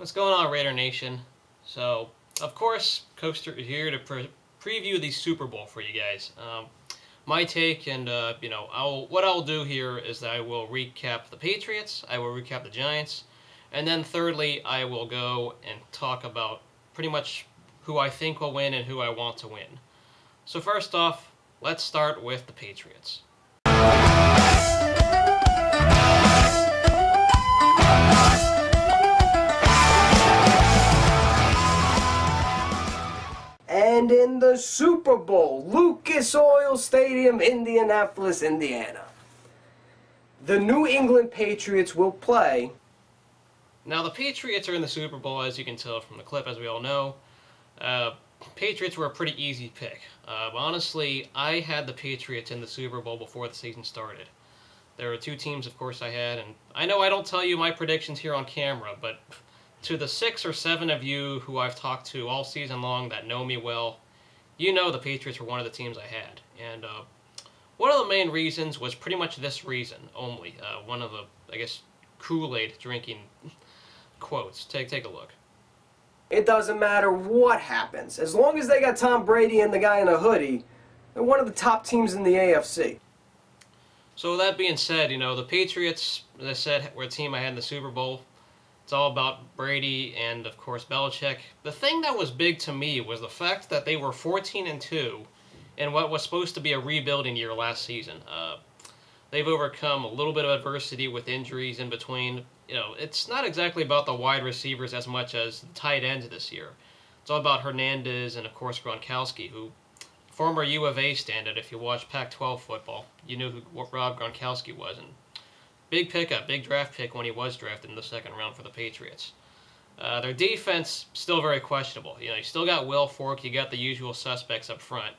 What's going on, Raider Nation? So, of course, Coaster is here to preview the Super Bowl for you guys. My take, and what I'll do here is that I will recap the Patriots, I will recap the Giants, and then thirdly, I will go and talk about pretty much who I think will win and who I want to win. So first off, let's start with the Patriots. And in the Super Bowl, Lucas Oil Stadium, Indianapolis, Indiana, the New England Patriots will play. Now, the Patriots are in the Super Bowl, as you can tell from the clip, as we all know. Patriots were a pretty easy pick. Honestly, I had the Patriots in the Super Bowl before the season started. There were two teams, of course, I had, and I know I don't tell you my predictions here on camera, but to the 6 or 7 of you who I've talked to all season long that know me well, you know the Patriots were one of the teams I had. And one of the main reasons was pretty much this reason only. One of the, I guess, Kool-Aid drinking quotes. Take a look. It doesn't matter what happens. As long as they got Tom Brady and the guy in a hoodie, they're one of the top teams in the AFC. So with that being said, the Patriots, as I said, were a team I had in the Super Bowl. It's all about Brady and, of course, Belichick. The thing that was big to me was the fact that they were 14-2 in what was supposed to be a rebuilding year last season. They've overcome a little bit of adversity with injuries in between. It's not exactly about the wide receivers as much as the tight ends this year. It's all about Hernandez and, of course, Gronkowski, who, former U of A standard, if you watch Pac-12 football, you knew who Rob Gronkowski was. And big pickup, big draft pick when he was drafted in the second round for the Patriots. Their defense, still very questionable. You still got Will Fork, you got the usual suspects up front.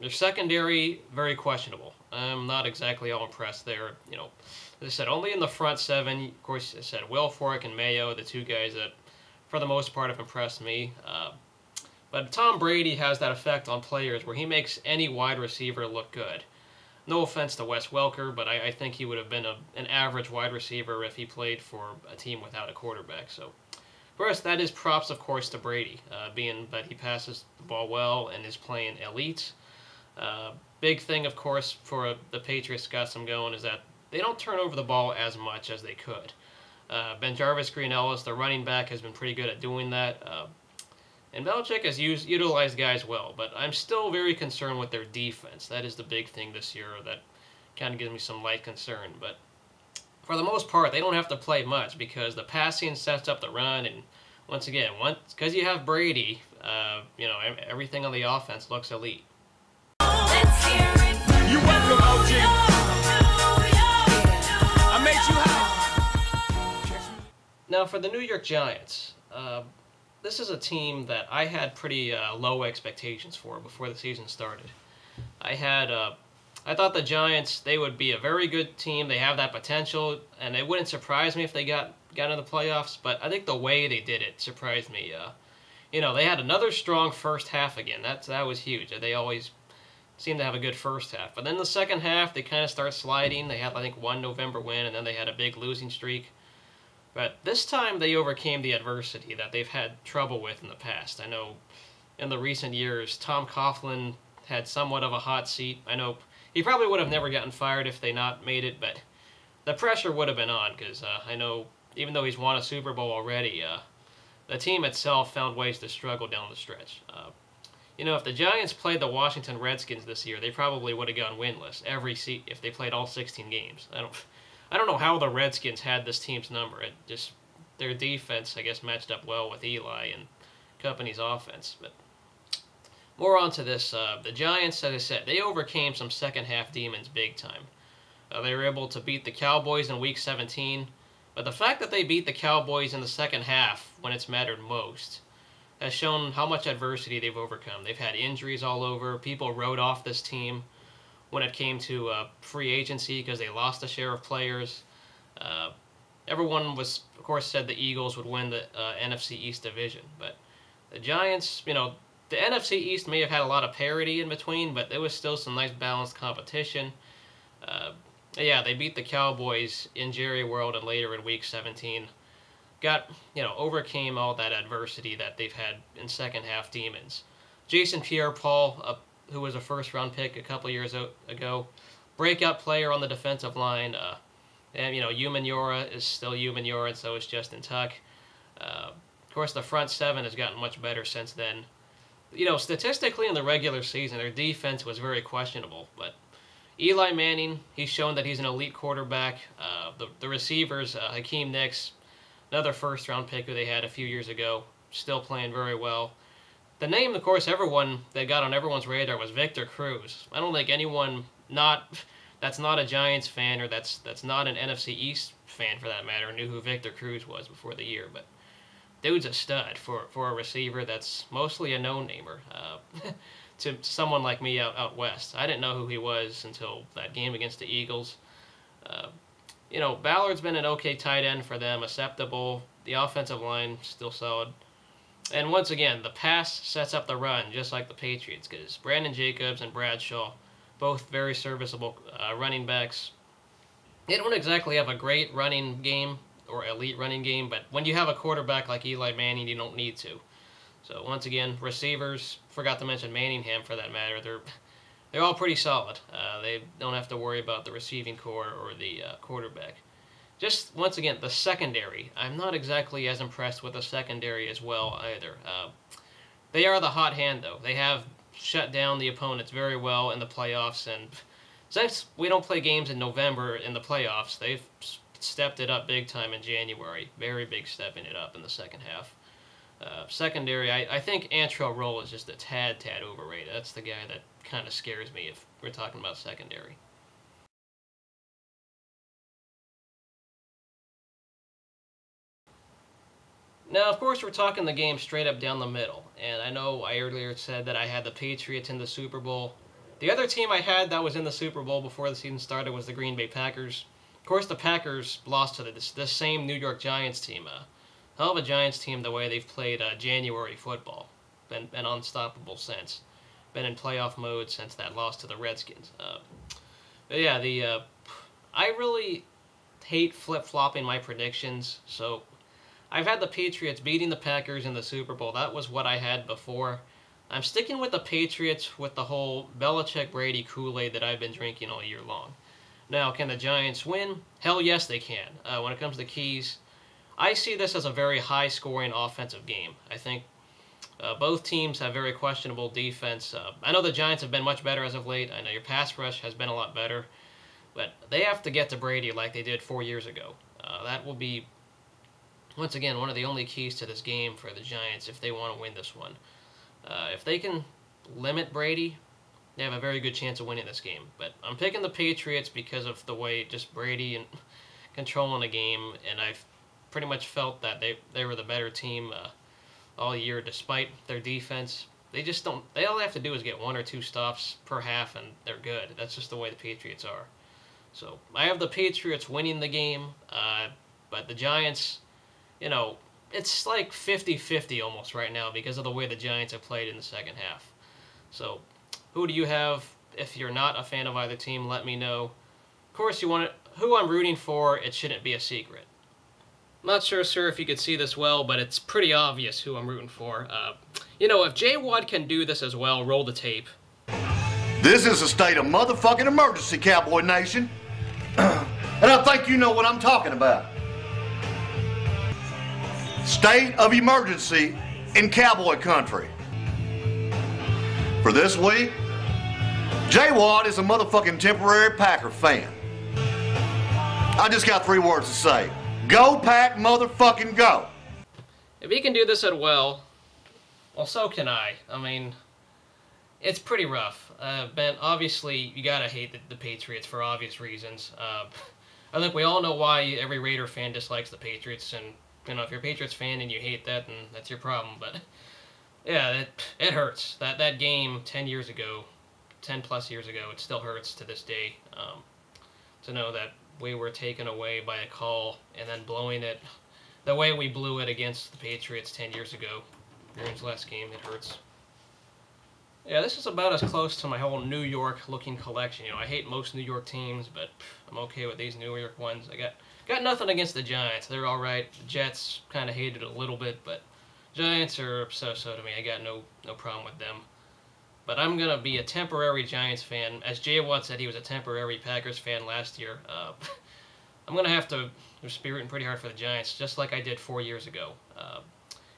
Their secondary, very questionable. I'm not exactly all impressed there. As I said, only in the front seven. Of course, I said Will Fork and Mayo, the two guys that, for the most part, have impressed me. But Tom Brady has that effect on players where he makes any wide receiver look good. No offense to Wes Welker, but I think he would have been an average wide receiver if he played for a team without a quarterback. So, first, that is props, of course, to Brady, being that he passes the ball well and is playing elite. Big thing, of course, for the Patriots got some going is that they don't turn over the ball as much as they could. Ben Jarvis, Green-Ellis, the running back, has been pretty good at doing that. And Belichick has utilized guys well, but I'm still very concerned with their defense. That is the big thing this year that kind of gives me some light concern. But for the most part, they don't have to play much because the passing sets up the run. And once again, because you have Brady, everything on the offense looks elite. You welcome, OG. I made you hot. Now for the New York Giants. This is a team that I had pretty low expectations for before the season started. I thought the Giants, they would be a very good team. They have that potential, and it wouldn't surprise me if they got into the playoffs, but I think the way they did it surprised me. They had another strong first half again. That was huge. They always seem to have a good first half. But then the second half, they kind of start sliding. They had, I think, one November win, and then they had a big losing streak. But this time they overcame the adversity that they've had trouble with in the past. I know in the recent years, Tom Coughlin had somewhat of a hot seat. I know he probably would have never gotten fired if they not made it, but the pressure would have been on because I know even though he's won a Super Bowl already, the team itself found ways to struggle down the stretch. If the Giants played the Washington Redskins this year, they probably would have gone winless if they played all 16 games. I don't know how the Redskins had this team's number. Their defense, I guess, matched up well with Eli and company's offense. But more on to this. The Giants, as I said, they overcame some second-half demons big time. They were able to beat the Cowboys in Week 17. But the fact that they beat the Cowboys in the second half, when it's mattered most, has shown how much adversity they've overcome. They've had injuries all over. People wrote off this team when it came to free agency because they lost a share of players. Everyone was, of course, said the Eagles would win the NFC East division. But the Giants, the NFC East may have had a lot of parity in between, but there was still some nice balanced competition. Yeah, they beat the Cowboys in Jerry World and later in Week 17. overcame all that adversity that they've had in second half demons. Jason Pierre-Paul, who was a first-round pick a couple years ago, breakout player on the defensive line. And Umanura is still Umanura, and so is Justin Tuck. Of course, the front seven has gotten much better since then. Statistically in the regular season, their defense was very questionable, but Eli Manning, he's shown that he's an elite quarterback. The receivers, Hakeem Nicks, another first-round pick who they had a few years ago, still playing very well. The name, of course, that got on everyone's radar was Victor Cruz. I don't think anyone that's not a Giants fan or that's not an NFC East fan for that matter knew who Victor Cruz was before the year, but dude's a stud for a receiver that's mostly a no-namer to someone like me out west. I didn't know who he was until that game against the Eagles. Ballard's been an okay tight end for them, acceptable. The offensive line still solid. And once again, the pass sets up the run, just like the Patriots, because Brandon Jacobs and Bradshaw, both very serviceable running backs. They don't exactly have a great running game or elite running game, but when you have a quarterback like Eli Manning, you don't need to. So once again, receivers, forgot to mention Manningham for that matter, they're all pretty solid. They don't have to worry about the receiving core or the quarterback. Just, once again, the secondary. I'm not exactly as impressed with the secondary as well either. They are the hot hand, though. They have shut down the opponents very well in the playoffs, and since we don't play games in November in the playoffs, they've stepped it up big time in January. Very big stepping it up in the second half. Secondary, I think Antrell Roll is just a tad overrated. That's the guy that kind of scares me if we're talking about secondary. Now, of course, we're talking the game straight up down the middle, and I know I earlier said that I had the Patriots in the Super Bowl. The other team I had that was in the Super Bowl before the season started was the Green Bay Packers. Of course, the Packers lost to this same New York Giants team. Hell of a Giants team the way they've played January football. Been unstoppable since. Been in playoff mode since that loss to the Redskins. But yeah, I really hate flip-flopping my predictions, so I've had the Patriots beating the Packers in the Super Bowl. That was what I had before. I'm sticking with the Patriots with the whole Belichick-Brady Kool-Aid that I've been drinking all year long. Now, can the Giants win? Hell yes, they can. When it comes to keys, I see this as a very high-scoring offensive game. I think both teams have very questionable defense. I know the Giants have been much better as of late. I know your pass rush has been a lot better. But they have to get to Brady like they did 4 years ago. That will be, once again, one of the only keys to this game for the Giants if they want to win this one. If they can limit Brady, they have a very good chance of winning this game. But I'm picking the Patriots because of the way just Brady and controlling the game, and I've pretty much felt that they were the better team all year despite their defense. They just don't. All they have to do is get 1 or 2 stops per half, and they're good. That's just the way the Patriots are. So I have the Patriots winning the game, but the Giants, it's like 50-50 almost right now because of the way the Giants have played in the second half. So who do you have? If you're not a fan of either team, let me know. Of course, you want who I'm rooting for. It shouldn't be a secret. I'm not sure, sir, if you could see this well, but it's pretty obvious who I'm rooting for. If J. Watt can do this as well, roll the tape. This is a state of motherfucking emergency, Cowboy Nation. And I think you know what I'm talking about. State of emergency in cowboy country. For this week, J. Watt is a motherfucking temporary Packer fan. I just got 3 words to say. Go Pack motherfucking go. If he can do this at well, so can I. I mean, it's pretty rough. Ben, obviously, you gotta hate the Patriots for obvious reasons. I think we all know why every Raider fan dislikes the Patriots, and if you're a Patriots fan and you hate that, then that's your problem. But yeah, it hurts. That game 10 years ago, 10 plus years ago, it still hurts to this day. To know that we were taken away by a call and then blowing it the way we blew it against the Patriots 10 years ago. Aaron's last game, it hurts. Yeah, this is about as close to my whole New York looking collection. You know, I hate most New York teams, but I'm okay with these New York ones. I got nothing against the Giants. They're all right. The Jets kind of hated it a little bit, but Giants are so-so to me. I got no problem with them. But I'm gonna be a temporary Giants fan. As Jay Watt said, he was a temporary Packers fan last year. I'm gonna have to just be rooting pretty hard for the Giants, just like I did 4 years ago.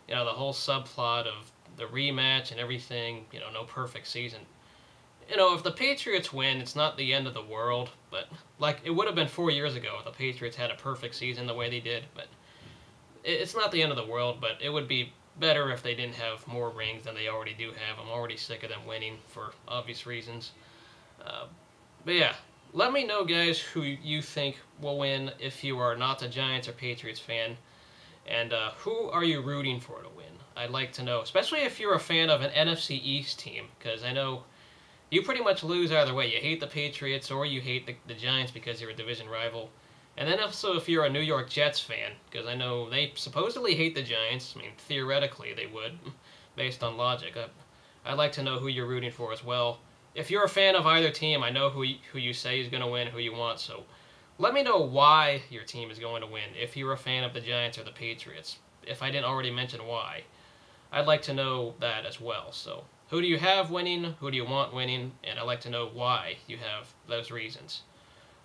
You know, the whole subplot of the rematch and everything. You know, no perfect season. You know, if the Patriots win, it's not the end of the world. But like it would have been 4 years ago if the Patriots had a perfect season the way they did. But it's not the end of the world. But it would be better if they didn't have more rings than they already do have. I'm already sick of them winning for obvious reasons. But yeah, let me know, guys, who you think will win if you are not a Giants or Patriots fan. And who are you rooting for to win? I'd like to know, especially if you're a fan of an NFC East team, because I know you pretty much lose either way. You hate the Patriots or you hate the Giants because you're a division rival. And then also if you're a New York Jets fan, because I know they supposedly hate the Giants. I mean, theoretically they would, based on logic. I'd like to know who you're rooting for as well. If you're a fan of either team, I know who you say is going to win, who you want. So let me know why your team is going to win, if you're a fan of the Giants or the Patriots. If I didn't already mention why, I'd like to know that as well. So who do you have winning? Who do you want winning? And I'd like to know why you have those reasons.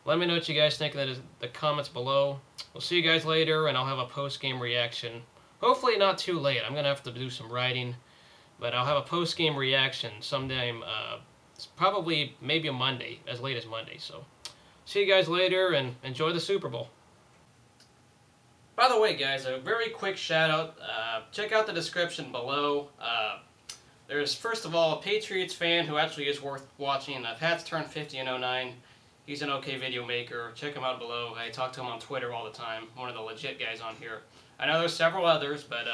Let me know what you guys think in the comments below. We'll see you guys later, and I'll have a post-game reaction. Hopefully not too late. I'm going to have to do some writing. But I'll have a post-game reaction sometime, probably maybe a Monday, as late as Monday. So see you guys later, and enjoy the Super Bowl. By the way, guys, a very quick shout-out. Check out the description below. There's, first of all, a Patriots fan who actually is worth watching. Pat's turned 50 in 09. He's an okay video maker. Check him out below. I talk to him on Twitter all the time. One of the legit guys on here. I know there's several others, but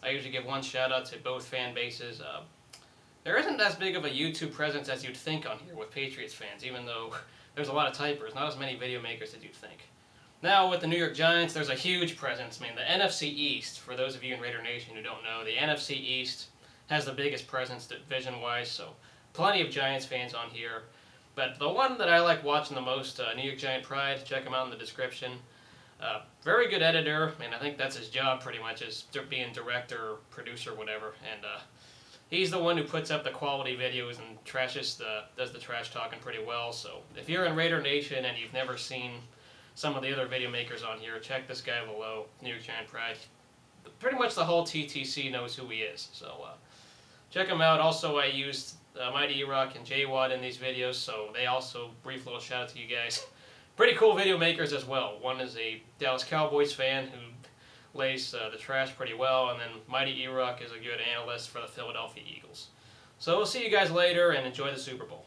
I usually give one shout-out to both fan bases. There isn't as big of a YouTube presence as you'd think on here with Patriots fans, even though there's a lot of typers. Not as many video makers as you'd think. Now, with the New York Giants, there's a huge presence. I mean, the NFC East, for those of you in Raider Nation who don't know, the NFC East has the biggest presence division-wise, so plenty of Giants fans on here. But the one that I like watching the most, New York Giant Pride, check him out in the description. Very good editor, and I think that's his job pretty much, is being director, producer, whatever. And he's the one who puts up the quality videos and does the trash talking pretty well. So if you're in Raider Nation and you've never seen some of the other video makers on here, check this guy below, New York Giant Pride. Pretty much the whole TTC knows who he is, so check him out. Also, I used Mighty E-Rock and J-Wad in these videos, so they also, brief little shout out to you guys. Pretty cool video makers as well. One is a Dallas Cowboys fan who lays the trash pretty well, and then Mighty E-Rock is a good analyst for the Philadelphia Eagles. So we'll see you guys later, and enjoy the Super Bowl.